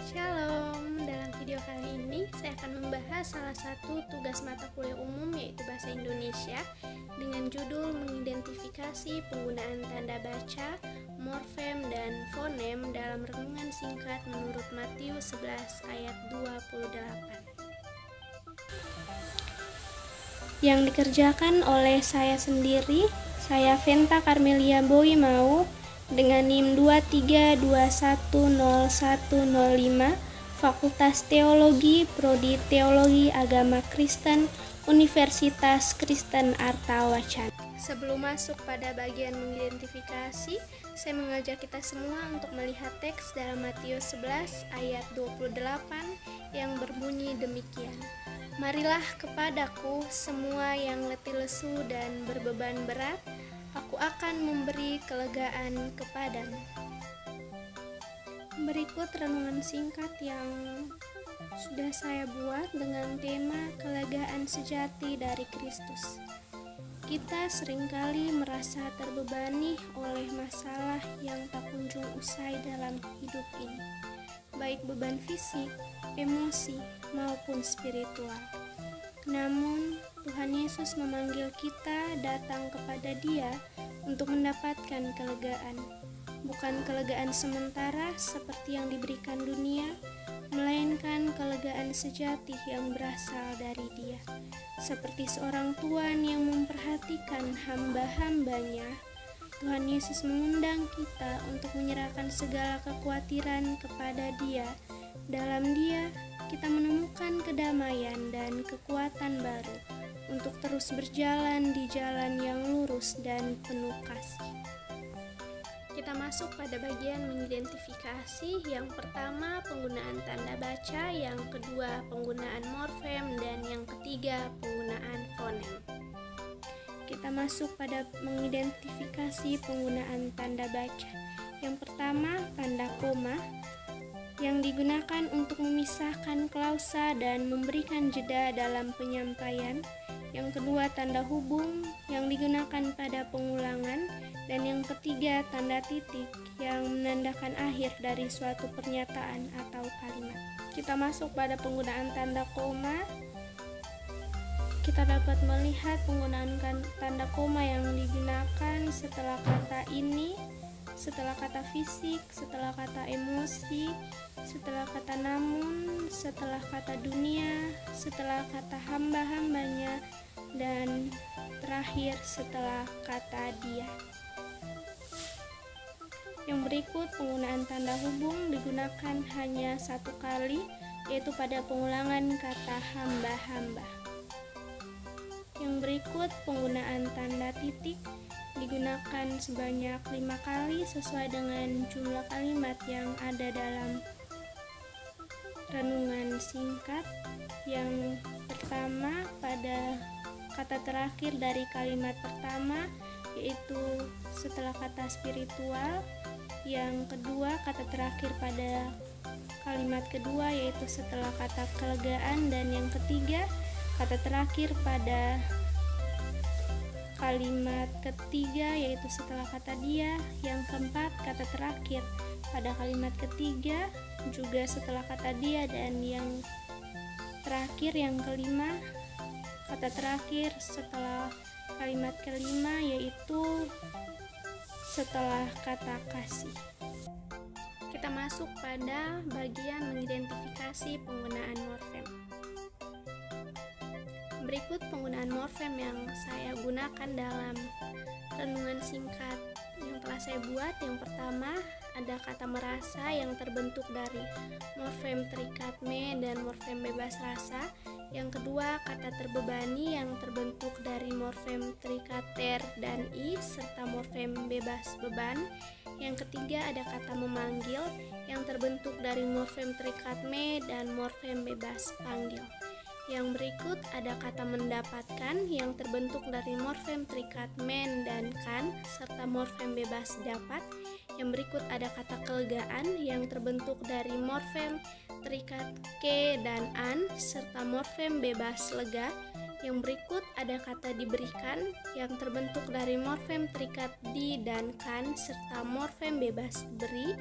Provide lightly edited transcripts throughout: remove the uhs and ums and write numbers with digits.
Shalom, dalam video kali ini saya akan membahas salah satu tugas mata kuliah umum yaitu Bahasa Indonesia dengan judul mengidentifikasi penggunaan tanda baca, morfem, dan fonem dalam renungan singkat menurut Matius 11 ayat 28. Yang dikerjakan oleh saya sendiri, saya Venta Carmelia Boimau, dengan NIM 23210105, Fakultas Teologi, Prodi Teologi Agama Kristen, Universitas Kristen Artawacana. Sebelum masuk pada bagian mengidentifikasi, saya mengajak kita semua untuk melihat teks dalam Matius 11 ayat 28 yang berbunyi demikian. Marilah kepadaku semua yang letih lesu dan berbeban berat, aku akan memberi kelegaan kepadamu. Berikut renungan singkat yang sudah saya buat dengan tema kelegaan sejati dari Kristus. Kita seringkali merasa terbebani oleh masalah yang tak kunjung usai dalam hidup ini, baik beban fisik, emosi, maupun spiritual. Namun, Tuhan Yesus memanggil kita datang kepada Dia untuk mendapatkan kelegaan. Bukan kelegaan sementara seperti yang diberikan dunia, melainkan kelegaan sejati yang berasal dari Dia. Seperti seorang tuan yang memperhatikan hamba-hambanya, Tuhan Yesus mengundang kita untuk menyerahkan segala kekhawatiran kepada Dia. Dalam Dia, kita menemukan kedamaian dan kekuatan baru untuk terus berjalan di jalan yang lurus dan penuh kasih. Kita masuk pada bagian mengidentifikasi. Yang pertama, penggunaan tanda baca, yang kedua, penggunaan morfem, dan yang ketiga, penggunaan fonem. Kita masuk pada mengidentifikasi penggunaan tanda baca. Yang pertama, tanda koma, yang digunakan untuk memisahkan klausa dan memberikan jeda dalam penyampaian. Yang kedua, tanda hubung yang digunakan pada pengulangan. Dan yang ketiga, tanda titik yang menandakan akhir dari suatu pernyataan atau kalimat. Kita masuk pada penggunaan tanda koma. Kita dapat melihat penggunaan tanda koma yang digunakan setelah kata ini, setelah kata fisik, setelah kata emosi, setelah kata namun, setelah kata dunia, setelah kata hamba-hambanya, dan terakhir setelah kata dia. Yang berikut, penggunaan tanda hubung digunakan hanya satu kali, yaitu pada pengulangan kata hamba-hamba. Yang berikut, penggunaan tanda titik digunakan sebanyak 5 kali sesuai dengan jumlah kalimat yang ada dalam renungan singkat. Yang pertama pada kata terakhir dari kalimat pertama, yaitu setelah kata spiritual. Yang kedua, kata terakhir pada kalimat kedua, yaitu setelah kata kelegaan. Dan yang ketiga, kata terakhir pada kalimat ketiga, yaitu setelah kata dia. Yang keempat, kata terakhir pada kalimat ketiga, juga setelah kata dia. Dan yang terakhir, yang kelima, kata terakhir setelah kalimat kelima, yaitu setelah kata kasih. Kita masuk pada bagian mengidentifikasi penggunaan morfem. Berikut penggunaan morfem yang saya gunakan dalam renungan singkat yang telah saya buat. Yang pertama, ada kata merasa yang terbentuk dari morfem terikat me dan morfem bebas rasa. Yang kedua, kata terbebani yang terbentuk dari morfem terikat ter dan i serta morfem bebas beban. Yang ketiga, ada kata memanggil yang terbentuk dari morfem terikat me dan morfem bebas panggil. Yang berikut ada kata mendapatkan yang terbentuk dari morfem terikat men dan kan serta morfem bebas dapat. Yang berikut ada kata kelegaan yang terbentuk dari morfem terikat ke dan an serta morfem bebas lega. Yang berikut ada kata diberikan yang terbentuk dari morfem terikat di dan kan serta morfem bebas beri.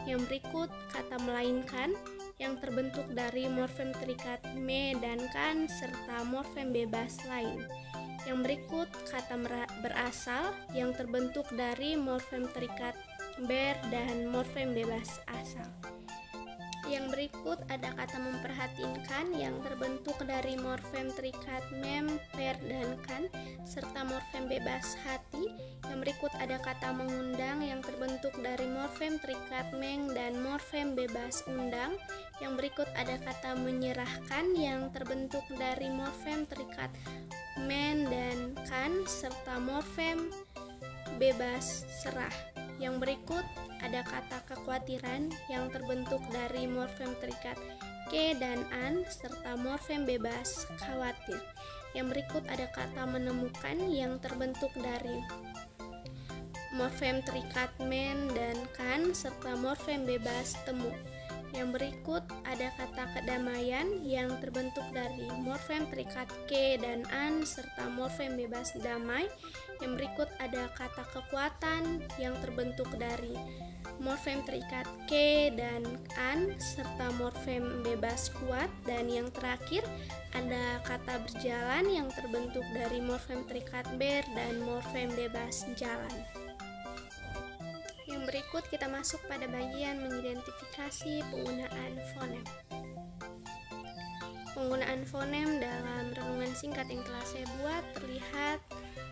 Yang berikut kata melainkan yang terbentuk dari morfem terikat me dan kan serta morfem bebas lain. Yang berikut kata berasal yang terbentuk dari morfem terikat ber dan morfem bebas asal. Yang berikut ada kata memperhatikan yang terbentuk dari morfem terikat mem, per, dan kan serta morfem bebas hati. Yang berikut ada kata mengundang yang terbentuk dari morfem terikat meng dan morfem bebas undang. Yang berikut ada kata menyerahkan yang terbentuk dari morfem terikat men dan kan serta morfem bebas serah. Yang berikut ada kata kekhawatiran yang terbentuk dari morfem terikat ke dan an serta morfem bebas khawatir. Yang berikut ada kata menemukan yang terbentuk dari morfem terikat men dan kan serta morfem bebas temu. Yang berikut ada kata kedamaian yang terbentuk dari morfem terikat ke dan an serta morfem bebas damai. Yang berikut ada kata kekuatan yang terbentuk dari morfem terikat ke dan an serta morfem bebas kuat. Dan yang terakhir ada kata berjalan yang terbentuk dari morfem terikat ber dan morfem bebas jalan. Yang berikut kita masuk pada bagian mengidentifikasi penggunaan fonem. Penggunaan fonem dalam renungan singkat yang telah saya buat terlihat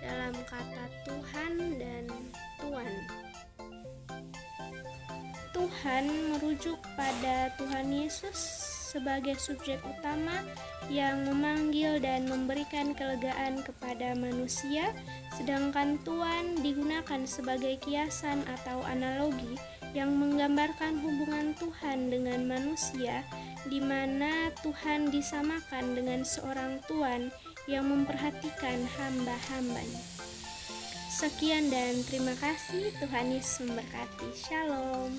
dalam kata Tuhan dan Tuan. Tuhan merujuk pada Tuhan Yesus sebagai subjek utama yang memanggil dan memberikan kelegaan kepada manusia, sedangkan Tuan digunakan sebagai kiasan atau analogi yang menggambarkan hubungan Tuhan dengan manusia, di mana Tuhan disamakan dengan seorang Tuan yang memperhatikan hamba-hambanya. Sekian dan terima kasih. Tuhan Yesus memberkati. Shalom.